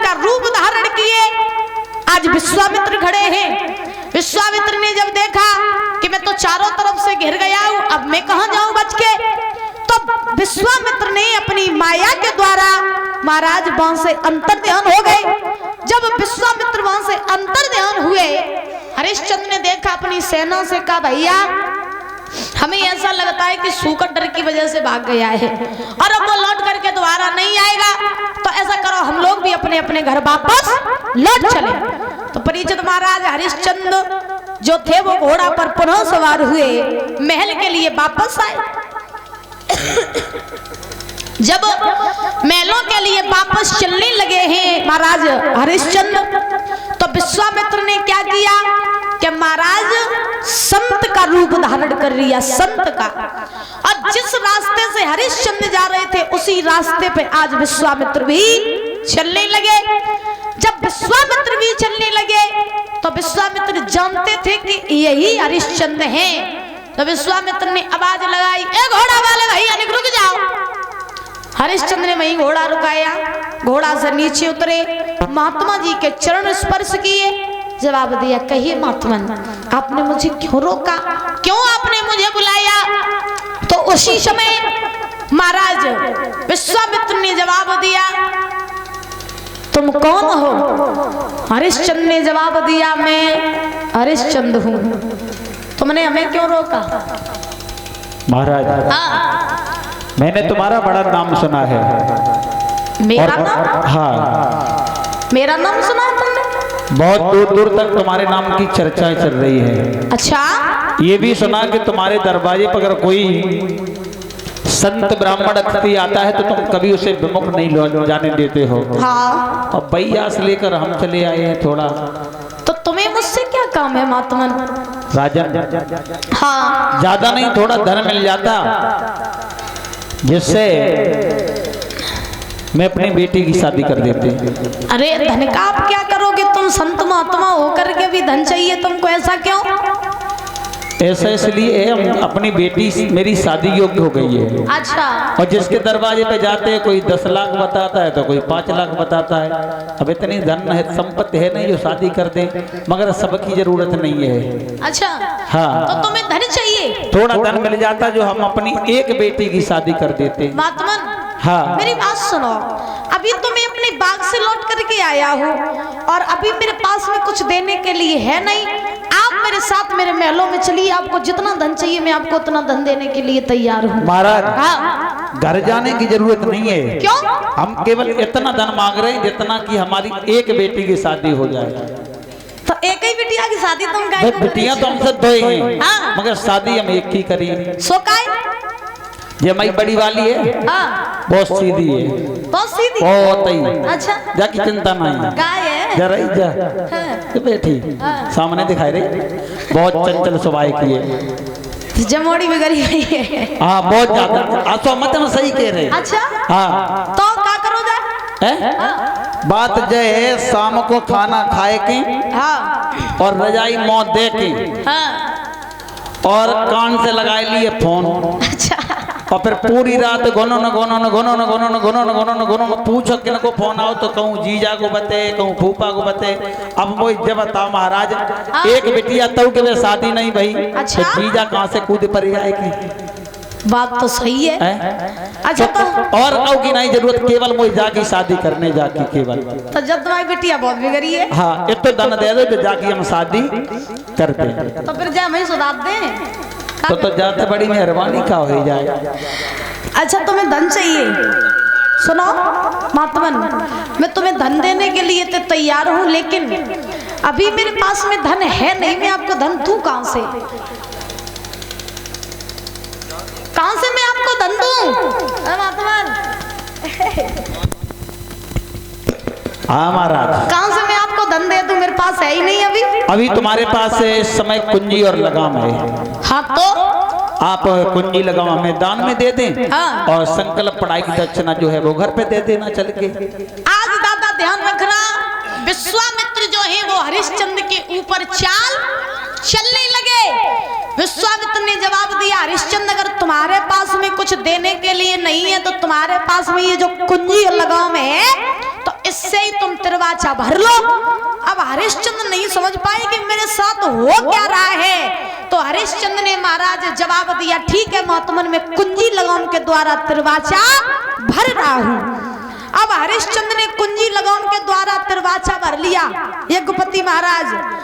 का रूप धारण किए आज विश्वामित्र खड़े हैं। विश्वामित्र ने जब देखा कि मैं तो चारों तरफ से घिर गया हूं, अब मैं कहां जाऊं बच के, तो विश्वामित्र ने अपनी माया के द्वारा महाराज वहां से अंतर्ध्यान हो गए। जब विश्वामित्र वहां से अंतर्ध्यान हुए, हरिश्चंद्र ने देखा अपनी सेना से, कहा भैया हमें ऐसा लगता है कि सूकर डर की वजह से भाग गया है और अब वो लौट करके दोबारा नहीं आएगा, तो ऐसा करो हम लोग भी अपने अपने घर वापस लौट चले। तो परीक्षित महाराज हरिश्चंद्र जो थे वो घोड़ा पर पुनः सवार हुए, महल के लिए वापस आए। जब महलों के लिए वापस चलने लगे हैं महाराज हरिश्चंद्र, तो विश्वामित्र ने क्या किया कि महाराज संत का रूप धारण कर लिया, संत का। और जिस रास्ते से हरिश्चंद्र जा रहे थे उसी रास्ते पे आज विश्वामित्र भी चलने लगे। जब विश्वामित्र भी चलने लगे तो विश्वामित्र जानते थे कि यही हरिश्चंद्र हैं। तो विश्वामित्र ने आवाज लगाई, ए घोड़ा वाले भैया रुक जाओ। हरिश्चंद्र ने वहीं घोड़ा रुकाया, घोड़ा से नीचे उतरे, महात्मा जी के चरण स्पर्श किए, जवाब दिया, कहिए महात्मा आपने मुझे क्यों रोका, क्यों आपने मुझे बुलाया। तो उसी समय महाराज विश्वामित्र ने जवाब दिया, तुम कौन हो। हरिश्चंद्र ने जवाब दिया, मैं हरिश्चंद्र हूँ, तुमने हमें क्यों रोका। महाराज मैंने तुम्हारा बड़ा नाम सुना है। मेरा नाम? हाँ, मेरा नाम सुना है तुमने? बहुत दूर दूर तक तुम्हारे नाम की चर्चाएं चल रही है। अच्छा, ये भी सुना कि तुम्हारे दरवाजे पर अगर कोई संत ब्राह्मण अतिथि आता है तो तुम कभी उसे विमुख नहीं जाने देते हो। हाँ। और भैया से लेकर हम चले आए हैं थोड़ा। तो तुम्हें मुझसे क्या काम है महात्मन? राजन, हाँ, ज्यादा नहीं, थोड़ा धन मिल जाता जिससे मैं अपनी बेटी की शादी कर देते। अरे धन का आप क्या करोगे, तुम संत महात्मा होकर के भी धन चाहिए तुमको, ऐसा क्यों? ऐसा इसलिए है, हम अपनी बेटी मेरी शादी योग्य हो गई है। अच्छा। और जिसके दरवाजे पे जाते हैं कोई 10 लाख बताता है तो कोई 5 लाख बताता है। अब इतनी धन है, संपत्ति है नहीं जो शादी कर दे, मगर सबकी जरूरत नहीं है। अच्छा, हाँ, तो तुम्हें धन चाहिए? थोड़ा धन मिल जाता जो हम अपनी एक बेटी की शादी कर देते। महात्मन, हाँ, मेरी बात सुनो, अभी तो मैं अपने बाग से लौट करके आया हूँ और अभी मेरे पास में कुछ देने के लिए है नहीं। आप मेरे साथ मेरे महलों में चलिए, आपको जितना धन चाहिए मैं आपको उतना धन देने के लिए तैयार हूँ। महाराज, हाँ, घर जाने की जरूरत नहीं है। क्यों? हम केवल इतना धन मांग रहे हैं जितना कि हमारी एक बेटी की शादी हो जाए। तो एक ही बिटिया की शादी तुम काहे को बेटियां तो हमसे 2 हैं, हाँ, मगर शादी हम एक ही करिए। सो काय? ये हमारी बड़ी वाली है, हाँ, बहुत सीधी है, बहुत सीधी, बहुत ही। अच्छा, जाकी चिंता नहीं, काय है? जरा ही जा, हाँ, बैठी सामने दिखाई रही, बहुत चंचल स्वभाव की है, जमोड़ी में गरी हुई है। हाँ, बहुत ज्यादा। तो मत में सही कह रहे। अच्छा, हाँ, तो क्या करो जा? बात जय है, शाम को खाना खाए के, हाँ, और रजाई मौत दे के, हाँ, और कान से लगाए लिए फोन। अच्छा, और फिर पूरी रात गोनो न गोनो न गोनो न गोनो न गोनो न गोनो न गोनो न पूछो किन को फोन आओ तो कहूँ जीजा को बते, कहूँ फूफा को बते। अब वो जब बताओ महाराज, एक बिटिया तब के वे शादी नहीं भाई, अच्छा? तो जीजा कहाँ से कूद पड़ जाएगी? बात तो सही है। अच्छा, तो और कहूँ की नहीं जरूरत, केवल मुझे जाके शादी करने जाके केवल। तो जब तुम्हारी बिटिया बहुत बिगड़ी है, हाँ, इतना धन दे दो तो जाके हम शादी करते। तो फिर जा हमें सुधार दे। तो जाते बड़ी मेहरबानी का हो जाए। अच्छा, तुम्हें धन चाहिए? सुनो महात्मन, मैं तुम्हें धन देने के लिए तो तैयार हूँ, लेकिन अभी मेरे पास में धन है नहीं। मैं आपको धन दूं कहां से? कहां से मैं आपको धन दूं महात्मन? हाँ महाराज, कहां से मैं आपको धन दे दूं? मेरे पास है ही नहीं अभी। अभी तुम्हारे पास इस समय कुंजी और लगाम है। हाँ, तो आप कुंजी लगाम हमें दान में दे दें, हाँ, और संकल्प पढ़ाई की दक्षिणा जो है वो घर पे दे देना चल के। आज दादा ध्यान रखना, विश्वामित्र जो है वो हरिश्चंद्र के ऊपर चाल चलने लगे। विश्वामित्र ने जवाब दिया, हरिश्चंद्र अगर तुम्हारे पास में कुछ देने के लिए नहीं है तो तुम्हारे पास में ये जो कुंजी और लगाम है तो इससे ही तुम तिरवाचा भर लो। अब हरिश्चंद्र नहीं समझ पाए कि मेरे साथ हो क्या रहा है, तो हरिश्चंद्र ने महाराज जवाब दिया, ठीक है महात्मन, मैं कुंजी लगाम के द्वारा तिरवाचा भर रहा हूं। अब हरिश्चंद्र ने कुंजी लगाम के द्वारा तिरवाचा भर लिया। यज्ञपति महाराज